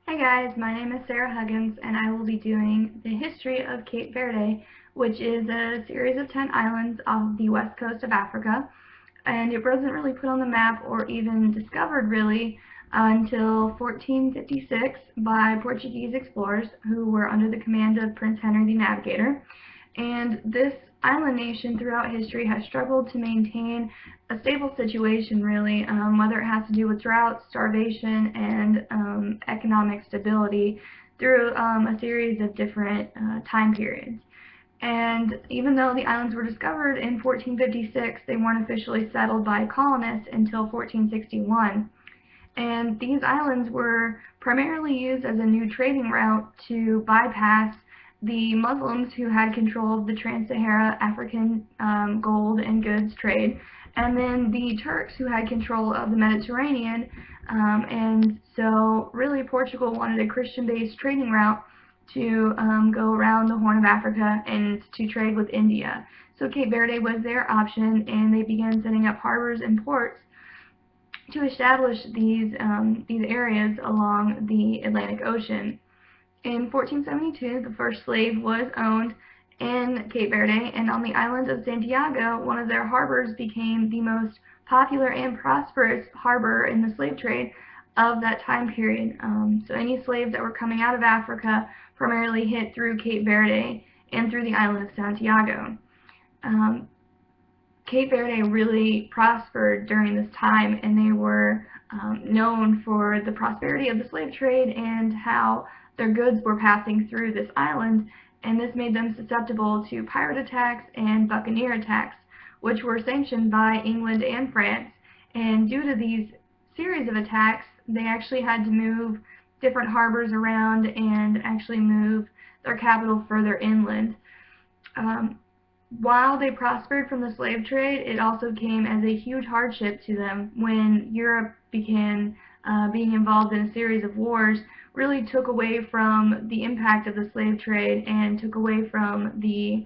Hi guys, my name is Sarah Huggins and I will be doing the history of Cape Verde, which is a series of 10 islands off the west coast of Africa. And it wasn't really put on the map or even discovered really until 1456 by Portuguese explorers who were under the command of Prince Henry the Navigator. And this island nation throughout history has struggled to maintain a stable situation really, whether it has to do with drought, starvation, and economic stability through a series of different time periods. And even though the islands were discovered in 1456, they weren't officially settled by colonists until 1461. And these islands were primarily used as a new trading route to bypass the Muslims who had control of the trans-Sahara African gold and goods trade, and then the Turks who had control of the Mediterranean. And so really Portugal wanted a Christian-based trading route to go around the Horn of Africa and to trade with India. So Cape Verde was their option, and they began setting up harbors and ports to establish these areas along the Atlantic Ocean. In 1472, the first slave was owned in Cape Verde, and on the island of Santiago, one of their harbors became the most popular and prosperous harbor in the slave trade of that time period. So any slaves that were coming out of Africa primarily hit through Cape Verde and through the island of Santiago. Cape Verde really prospered during this time, and they were known for the prosperity of the slave trade and how their goods were passing through this island, and this made them susceptible to pirate attacks and buccaneer attacks, which were sanctioned by England and France. And due to these series of attacks, they actually had to move different harbors around and actually move their capital further inland. While they prospered from the slave trade, it also came as a huge hardship to them when Europe began being involved in a series of wars, really took away from the impact of the slave trade and took away from the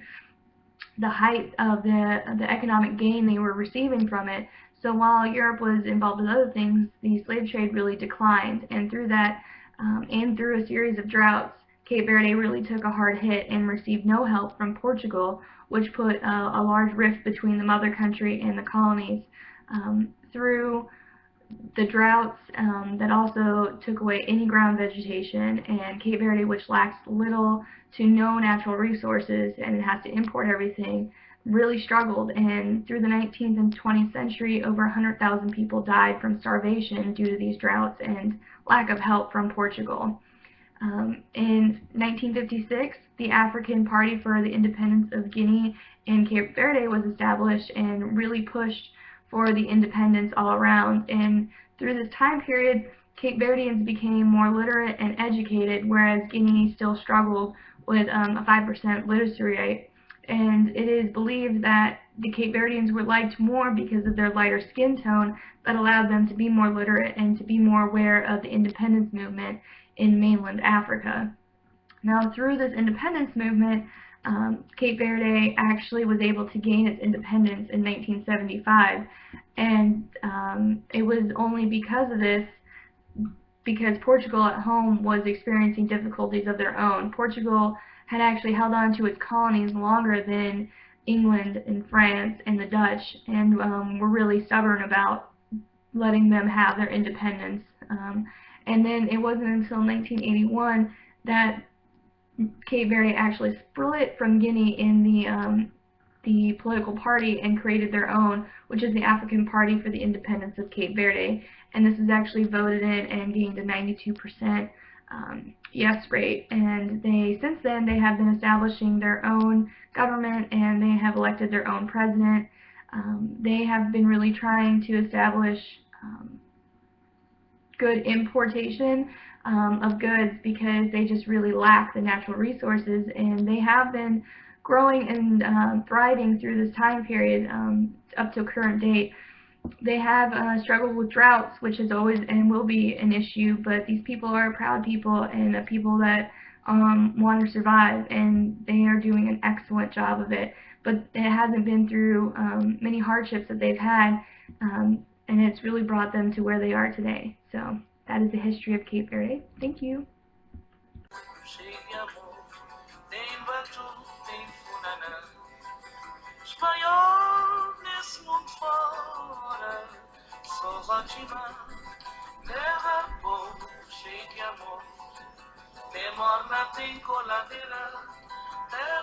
height of the economic gain they were receiving from it. So while Europe was involved with other things, the slave trade really declined, and through that, and through a series of droughts, Cape Verde really took a hard hit and received no help from Portugal, which put a large rift between the mother country and the colonies. Through the droughts that also took away any ground vegetation, and Cape Verde, which lacks little to no natural resources and it has to import everything, really struggled. And through the 19th and 20th century, over 100,000 people died from starvation due to these droughts and lack of help from Portugal. In 1956, the African Party for the Independence of Guinea and Cape Verde was established and really pushed for the independence all around. And through this time period, Cape Verdeans became more literate and educated, whereas Guinea still struggled with a 5% literacy rate. And it is believed that the Cape Verdeans were liked more because of their lighter skin tone that allowed them to be more literate and to be more aware of the independence movement in mainland Africa. Now, through this independence movement, Cape Verde actually was able to gain its independence in 1975, and it was only because of this, because Portugal at home was experiencing difficulties of their own. Portugal had actually held on to its colonies longer than England and France and the Dutch, and were really stubborn about letting them have their independence. And then it wasn't until 1981 that Cape Verde actually split from Guinea in the political party and created their own, which is the African Party for the Independence of Cape Verde. And this is actually voted in and gained a 92% yes rate. And since then, they have been establishing their own government, and they have elected their own president. They have been really trying to establish good importation of goods because they just really lack the natural resources, and they have been growing and thriving through this time period up to current date. They have struggled with droughts, which is always and will be an issue, but these people are proud people and people that want to survive, and they are doing an excellent job of it. But it hasn't been through many hardships that they've had, and it's really brought them to where they are today. So that is the history of Cape Verde. Thank you. Cheio de amor, tem batu, tem funanã. Espanhol nesse mundo fora, sou ótima. Terra boa, cheio de amor, tem morna, tem coladeira. Terra